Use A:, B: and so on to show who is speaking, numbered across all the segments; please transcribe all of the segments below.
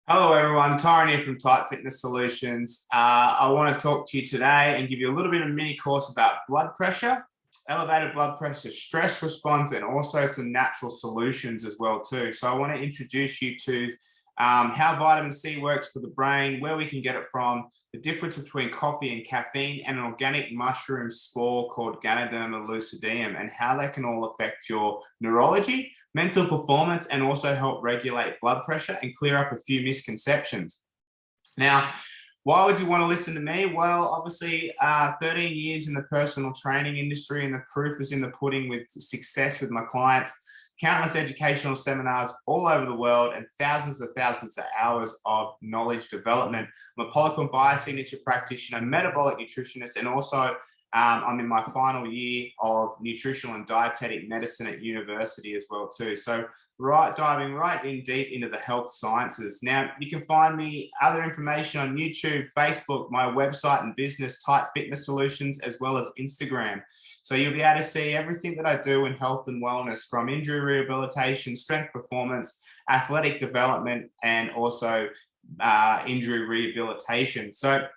A: Hello everyone, Tyron here from Tight Fitness Solutions. I want to talk to you today and give you a little bit of a mini course about blood pressure, elevated blood pressure, stress response, and also some natural solutions as well too. So I want to introduce you to how vitamin C works for the brain, where we can get it from, the difference between coffee and caffeine, and an organic mushroom spore called Ganoderma Lucidum, and how they can all affect your neurology, mental performance, and also help regulate blood pressure and clear up a few misconceptions. Now, why would you want to listen to me? Well, obviously, 13 years in the personal training industry, and the proof is in the pudding with success with my clients, countless educational seminars all over the world, and thousands of hours of knowledge development. I'm a polyquin biosignature practitioner, metabolic nutritionist, and also I'm in my final year of nutritional and dietetic medicine at university as well too. So diving right in deep into the health sciences. Now, you can find me other information on YouTube, Facebook, my website and business, Tight Fitness Solutions, as well as Instagram. So you'll be able to see everything that I do in health and wellness, from injury rehabilitation, strength performance, athletic development, and also injury rehabilitation. So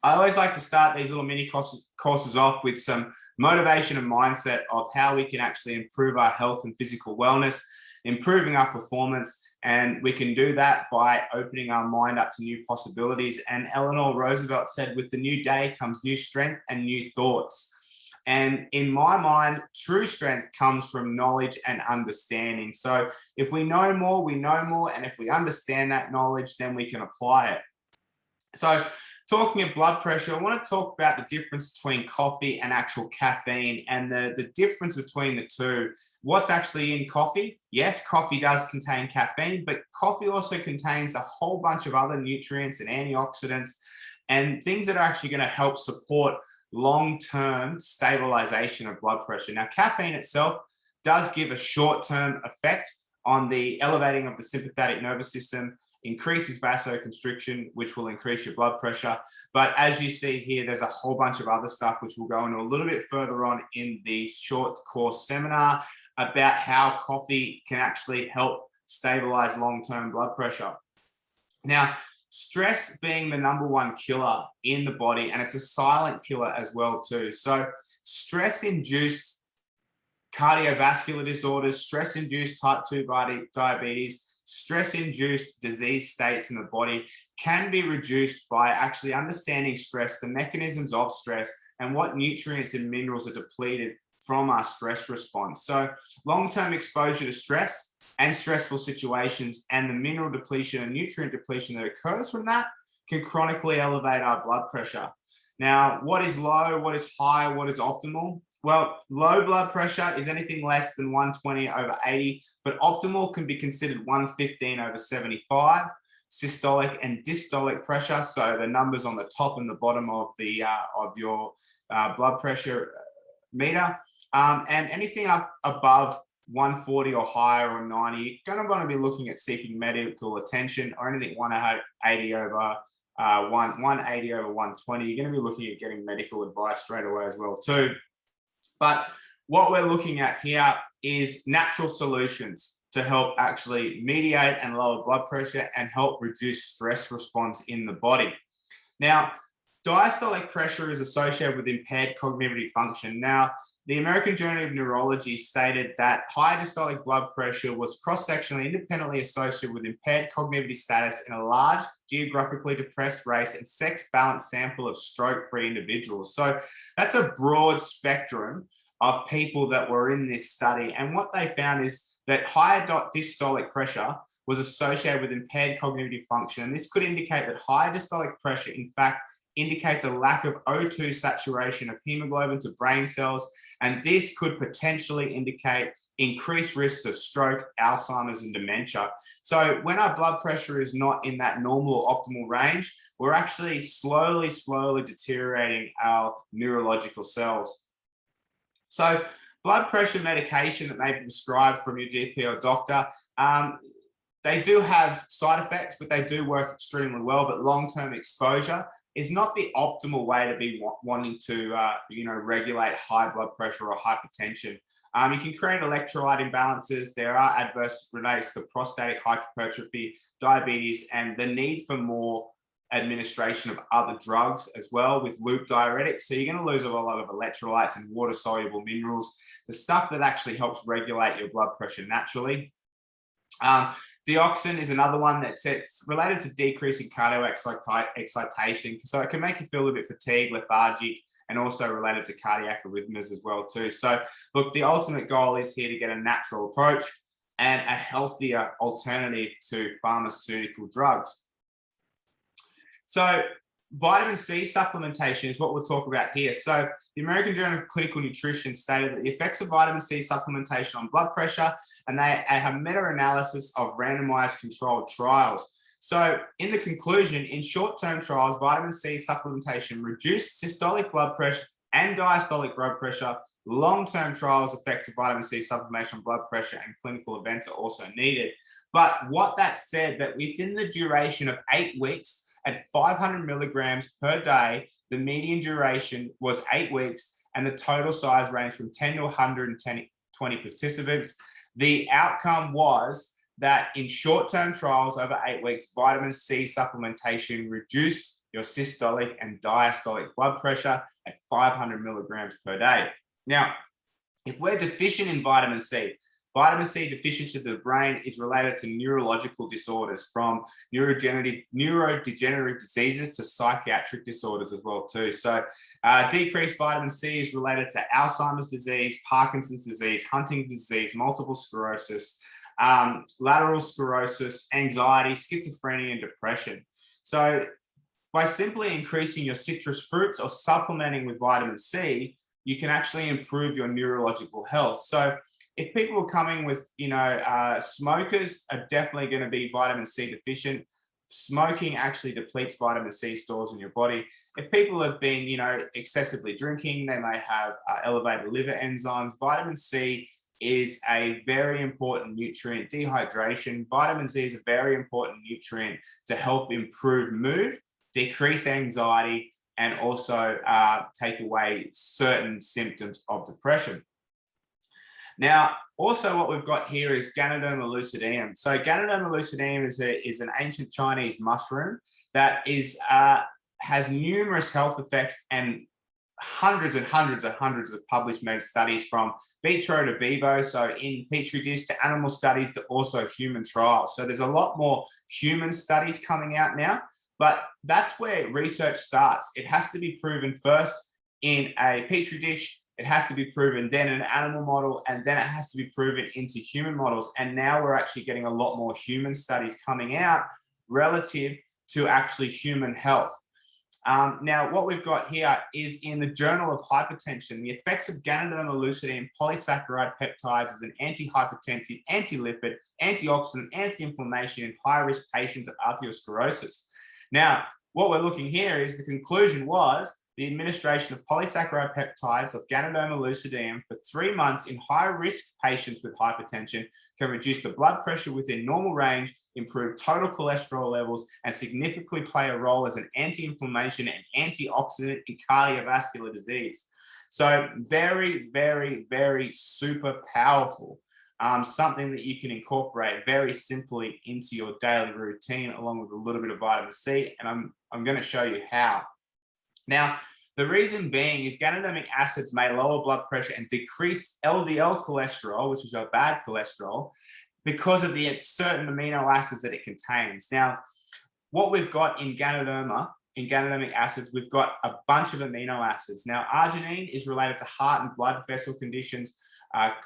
A: I always like to start these little mini courses off with some motivation and mindset of how we can actually improve our health and physical wellness, improving our performance, and we can do that by opening our mind up to new possibilities. And Eleanor Roosevelt said, with the new day comes new strength and new thoughts. And in my mind, true strength comes from knowledge and understanding. So if we know more, we know more. And if we understand that knowledge, then we can apply it. So talking of blood pressure, I want to talk about the difference between coffee and actual caffeine, and the difference between the two. What's actually in coffee? Yes, coffee does contain caffeine, but coffee also contains a whole bunch of other nutrients and antioxidants and things that are actually going to help support long-term stabilization of blood pressure. Now, caffeine itself does give a short-term effect on the elevating of the sympathetic nervous system, increases vasoconstriction, which will increase your blood pressure. But as you see here, there's a whole bunch of other stuff which we'll go into a little bit further on in the short course seminar about how coffee can actually help stabilize long-term blood pressure. Now, stress being the #1 killer in the body, and it's a silent killer as well too. So stress-induced cardiovascular disorders, stress-induced type 2 diabetes, stress-induced disease states in the body can be reduced by actually understanding stress, the mechanisms of stress, and what nutrients and minerals are depleted from our stress response. So long-term exposure to stress and stressful situations, and the mineral depletion and nutrient depletion that occurs from that, can chronically elevate our blood pressure. Now, what is low, what is high, what is optimal? Well, low blood pressure is anything less than 120/80, but optimal can be considered 115/75. Systolic and dystolic pressure, so the numbers on the top and the bottom of your blood pressure meter, and anything up above 140 or higher or 90, you're going to want to be looking at seeking medical attention. Or anything 180 over 120, you're going to be looking at getting medical advice straight away as well too. But what we're looking at here is natural solutions to help actually mediate and lower blood pressure and help reduce stress response in the body. Now, diastolic pressure is associated with impaired cognitive function. Now, the American Journal of Neurology stated that high diastolic blood pressure was cross-sectionally independently associated with impaired cognitive status in a large, geographically depressed race and sex-balanced sample of stroke-free individuals. So that's a broad spectrum of people that were in this study. And what they found is that higher diastolic pressure was associated with impaired cognitive function. And this could indicate that high diastolic pressure, in fact, indicates a lack of O2 saturation of hemoglobin to brain cells. And this could potentially indicate increased risks of stroke, Alzheimer's, and dementia. So when our blood pressure is not in that normal optimal range, we're actually slowly deteriorating our neurological cells. So blood pressure medication that may be prescribed from your GP or doctor, they do have side effects, but they do work extremely well. But long-term exposure is not the optimal way to be wanting to regulate high blood pressure or hypertension. You can create electrolyte imbalances. There are adverse relates to prostatic hypertrophy, diabetes, and the need for more administration of other drugs as well with loop diuretics. So you're going to lose a lot of electrolytes and water-soluble minerals, the stuff that actually helps regulate your blood pressure naturally. Dioxin is another one that's related to decreasing cardiac excitation. So it can make you feel a bit fatigued, lethargic, and also related to cardiac arrhythmias as well too. So look, the ultimate goal is here to get a natural approach and a healthier alternative to pharmaceutical drugs. So vitamin C supplementation is what we'll talk about here. So the American Journal of Clinical Nutrition stated that the effects of vitamin C supplementation on blood pressure, and they have meta-analysis of randomized controlled trials. So in the conclusion, in short-term trials, vitamin C supplementation reduced systolic blood pressure and diastolic blood pressure. Long-term trials effects of vitamin C supplementation on blood pressure and clinical events are also needed. But what that said, that within the duration of 8 weeks, at 500 milligrams per day, the median duration was 8 weeks, and the total size ranged from 10 to 120 participants. The outcome was that in short-term trials over 8 weeks, vitamin C supplementation reduced your systolic and diastolic blood pressure at 500 milligrams per day. Now, if we're deficient in vitamin C deficiency of the brain is related to neurological disorders, from neurodegenerative diseases to psychiatric disorders as well too. So decreased vitamin C is related to Alzheimer's disease, Parkinson's disease, Huntington's disease, multiple sclerosis, lateral sclerosis, anxiety, schizophrenia, and depression. So by simply increasing your citrus fruits or supplementing with vitamin C, you can actually improve your neurological health. So if people are coming with, smokers are definitely going to be vitamin C deficient. Smoking actually depletes vitamin C stores in your body. If people have been, excessively drinking, they may have elevated liver enzymes. Vitamin C is a very important nutrient. Dehydration. Vitamin C is a very important nutrient to help improve mood, decrease anxiety, and also take away certain symptoms of depression. Now, also what we've got here is Ganoderma Lucidum. So Ganoderma Lucidum is an ancient Chinese mushroom that has numerous health effects and hundreds and hundreds and hundreds of published studies from vitro to vivo, so in petri dish, to animal studies to also human trials. So there's a lot more human studies coming out now, but that's where research starts. It has to be proven first in a petri dish. It has to be proven then in an animal model, and then it has to be proven into human models. And now we're actually getting a lot more human studies coming out relative to actually human health. Now, what we've got here is in the Journal of Hypertension, the effects of Ganoderma Lucidum polysaccharide peptides as an antihypertensive, anti-lipid, antioxidant, anti-inflammation in high-risk patients of atherosclerosis. Now, what we're looking here is the conclusion was the administration of polysaccharide peptides of Ganoderma Lucidum for 3 months in high-risk patients with hypertension can reduce the blood pressure within normal range, improve total cholesterol levels, and significantly play a role as an anti-inflammation and antioxidant in cardiovascular disease. So very, very, very super powerful. Something that you can incorporate very simply into your daily routine, along with a little bit of vitamin C, and I'm going to show you how. Now, the reason being is ganodermic acids may lower blood pressure and decrease LDL cholesterol, which is your bad cholesterol, because of the certain amino acids that it contains. Now, what we've got in ganodermic acids, we've got a bunch of amino acids. Now, arginine is related to heart and blood vessel conditions,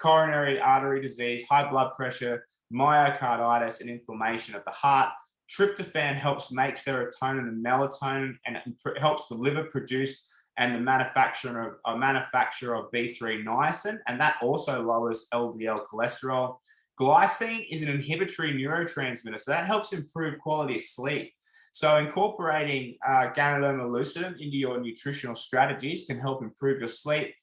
A: coronary artery disease, high blood pressure, myocarditis, and inflammation of the heart. Tryptophan helps make serotonin and melatonin, and it helps the liver produce and the manufacture of B3 niacin, and that also lowers LDL cholesterol. Glycine is an inhibitory neurotransmitter, so that helps improve quality of sleep. So incorporating Ganoderma Lucidum into your nutritional strategies can help improve your sleep.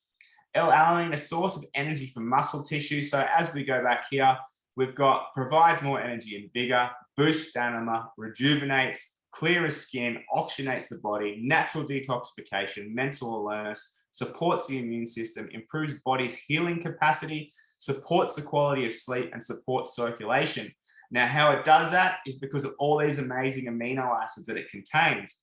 A: L-alanine, a source of energy for muscle tissue. So as we go back here, we've got provides more energy and vigor, boosts stamina, rejuvenates, clears skin, oxygenates the body, natural detoxification, mental alertness, supports the immune system, improves body's healing capacity, supports the quality of sleep, and supports circulation. Now, how it does that is because of all these amazing amino acids that it contains.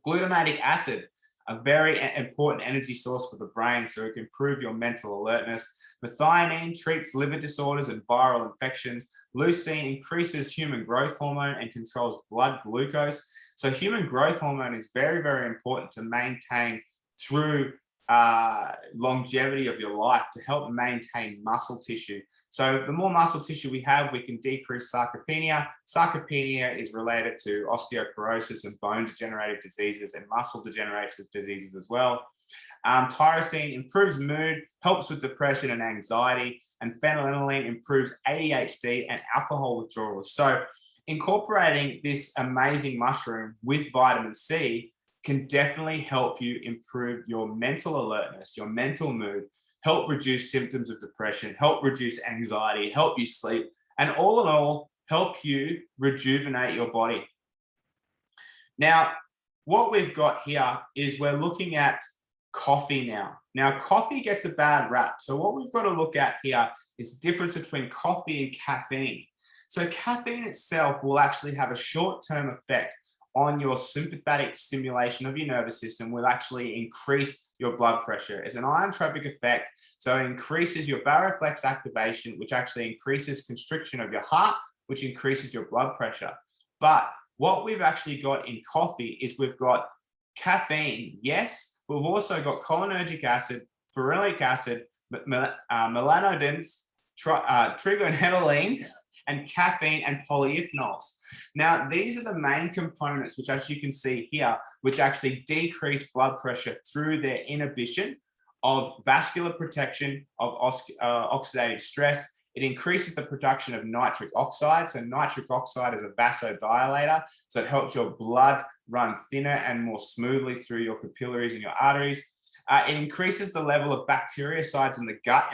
A: Glutamatic acid, a very important energy source for the brain, so it can improve your mental alertness. Methionine treats liver disorders and viral infections. Leucine increases human growth hormone and controls blood glucose. So human growth hormone is very, very important to maintain through longevity of your life, to help maintain muscle tissue. So the more muscle tissue we have, we can decrease sarcopenia. Sarcopenia is related to osteoporosis and bone degenerative diseases and muscle degenerative diseases as well. Tyrosine improves mood, helps with depression and anxiety, and phenylalanine improves ADHD and alcohol withdrawal. So incorporating this amazing mushroom with vitamin C can definitely help you improve your mental alertness, your mental mood, help reduce symptoms of depression, help reduce anxiety, help you sleep, and all in all, help you rejuvenate your body. Now, what we've got here is we're looking at coffee now. Now, coffee gets a bad rap. So what we've got to look at here is the difference between coffee and caffeine. So caffeine itself will actually have a short-term effect on your sympathetic stimulation of your nervous system, will actually increase your blood pressure. It's an inotropic effect, so it increases your baroreflex activation, which actually increases constriction of your heart, which increases your blood pressure. But what we've actually got in coffee is we've got caffeine, yes, but we've also got cholinergic acid, ferulic acid, melanodins, trigonelline, and caffeine and polyphenols. Now, these are the main components, which, as you can see here, which actually decrease blood pressure through their inhibition of vascular protection of oxidative stress. It increases the production of nitric oxide. So nitric oxide is a vasodilator. So it helps your blood run thinner and more smoothly through your capillaries and your arteries. It increases the level of bactericides in the gut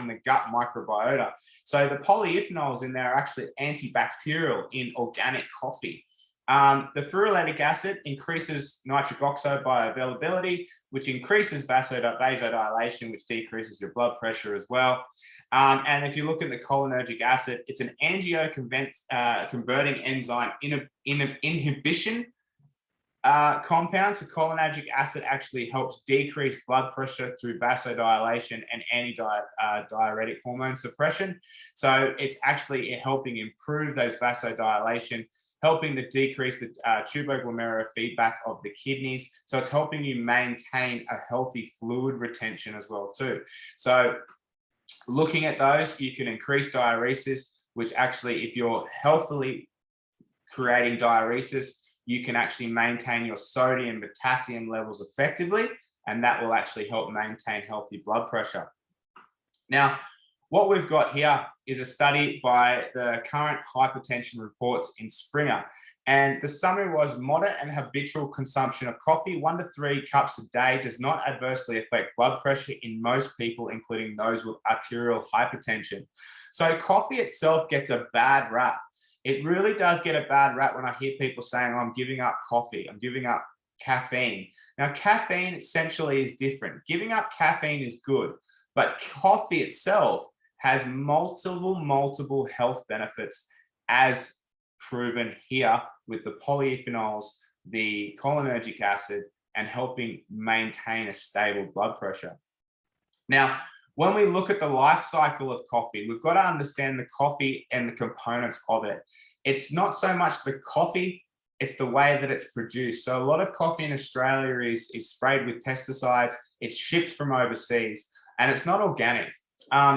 A: microbiota. So the polyphenols in there are actually antibacterial in organic coffee. The ferulic acid increases nitric oxide bioavailability, which increases vasodilation, which decreases your blood pressure as well. And if you look at the cholinergic acid, it's an angioconverting enzyme inhibition compound. So cholinergic acid actually helps decrease blood pressure through vasodilation and antidiuretic hormone suppression. So it's actually helping improve those vasodilation, helping to decrease the tuboglomerular feedback of the kidneys. So it's helping you maintain a healthy fluid retention as well too. So looking at those, you can increase diuresis, which actually, if you're healthily creating diuresis, you can actually maintain your sodium, potassium levels effectively, and that will actually help maintain healthy blood pressure. Now, what we've got here is a study by the Current Hypertension Reports in Springer. And the summary was moderate and habitual consumption of coffee, 1 to 3 cups a day, does not adversely affect blood pressure in most people, including those with arterial hypertension. So coffee itself gets a bad rap. It really does get a bad rap when I hear people saying, oh, I'm giving up coffee, I'm giving up caffeine. Now, caffeine essentially is different. Giving up caffeine is good, but coffee itself has multiple health benefits, as proven here with the polyphenols, the cholinergic acid, and helping maintain a stable blood pressure. Now, when we look at the life cycle of coffee, we've got to understand the coffee and the components of it. It's not so much the coffee, it's the way that it's produced. So a lot of coffee in Australia is sprayed with pesticides, it's shipped from overseas, and it's not organic.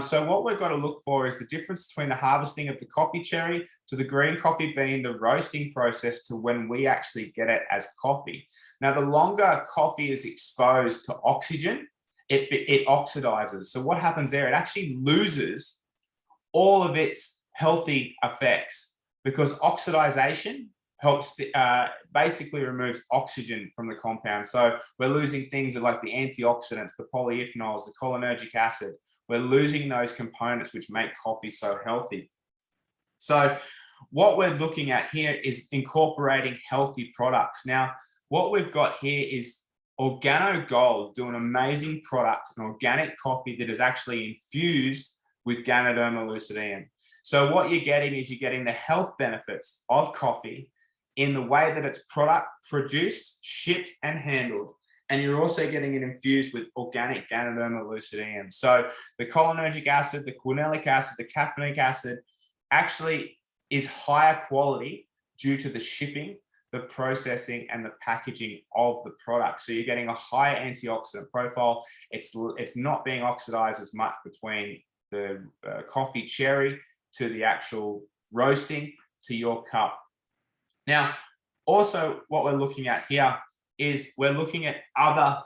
A: So what we've got to look for is the difference between the harvesting of the coffee cherry to the green coffee bean, the roasting process to when we actually get it as coffee. Now, the longer coffee is exposed to oxygen, it oxidizes. So what happens there? It actually loses all of its healthy effects, because oxidization helps basically removes oxygen from the compound. So we're losing things like the antioxidants, the polyphenols, the cholinergic acid. We're losing those components which make coffee so healthy. So what we're looking at here is incorporating healthy products. Now, what we've got here is Organo Gold do an amazing product, an organic coffee that is actually infused with Ganoderma Lucidum. So what you're getting is you're getting the health benefits of coffee in the way that it's produced, shipped, and handled. And you're also getting it infused with organic Ganoderma Lucidum. So the cholinergic acid, the quinolic acid, the caffeinic acid actually is higher quality due to the shipping, the processing, and the packaging of the product. So you're getting a higher antioxidant profile. It's not being oxidized as much between the coffee cherry to the actual roasting to your cup. Now, also what we're looking at here is we're looking at other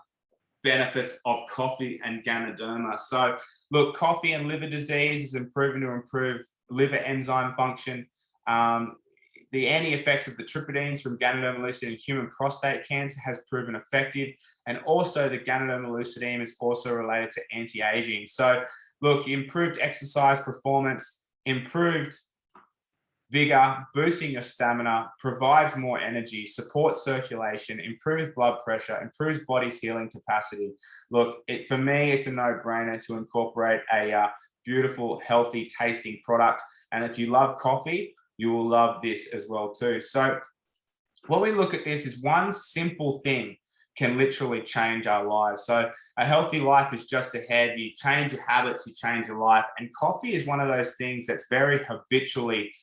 A: benefits of coffee and Ganoderma. So look, coffee and liver disease is proven to improve liver enzyme function. The anti-effects of the triptidines from Ganoderma Lucidum in human prostate cancer has proven effective. And also the Ganoderma Lucidum is also related to anti-aging. So look, improved exercise performance, improved vigor, boosting your stamina, provides more energy, supports circulation, improves blood pressure, improves body's healing capacity. Look, for me, it's a no-brainer to incorporate a beautiful, healthy, tasting product. And if you love coffee, you will love this as well too. So when we look at this, is one simple thing can literally change our lives. So a healthy life is just ahead. You change your habits, you change your life. And coffee is one of those things that's very habitually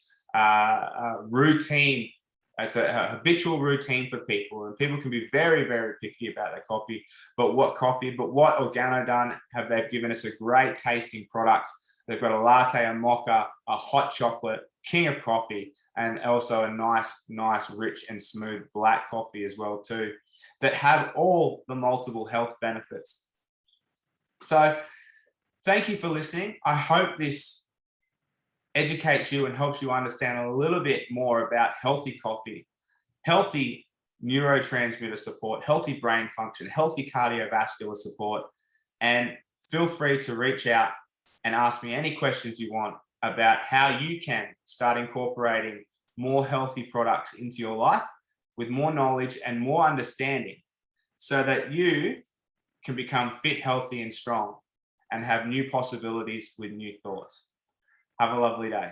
A: routine. It's a habitual routine for people, and people can be very, very picky about their coffee. But what Organo done have, they've given us a great tasting product. They've got a latte, a mocha, a hot chocolate, king of coffee, and also a nice, rich and smooth black coffee as well too, that have all the multiple health benefits. So thank you for listening. I hope this educates you and helps you understand a little bit more about healthy coffee, healthy neurotransmitter support, healthy brain function, healthy cardiovascular support. And feel free to reach out and ask me any questions you want about how you can start incorporating more healthy products into your life with more knowledge and more understanding, so that you can become fit, healthy, and strong and have new possibilities with new thoughts. Have a lovely day.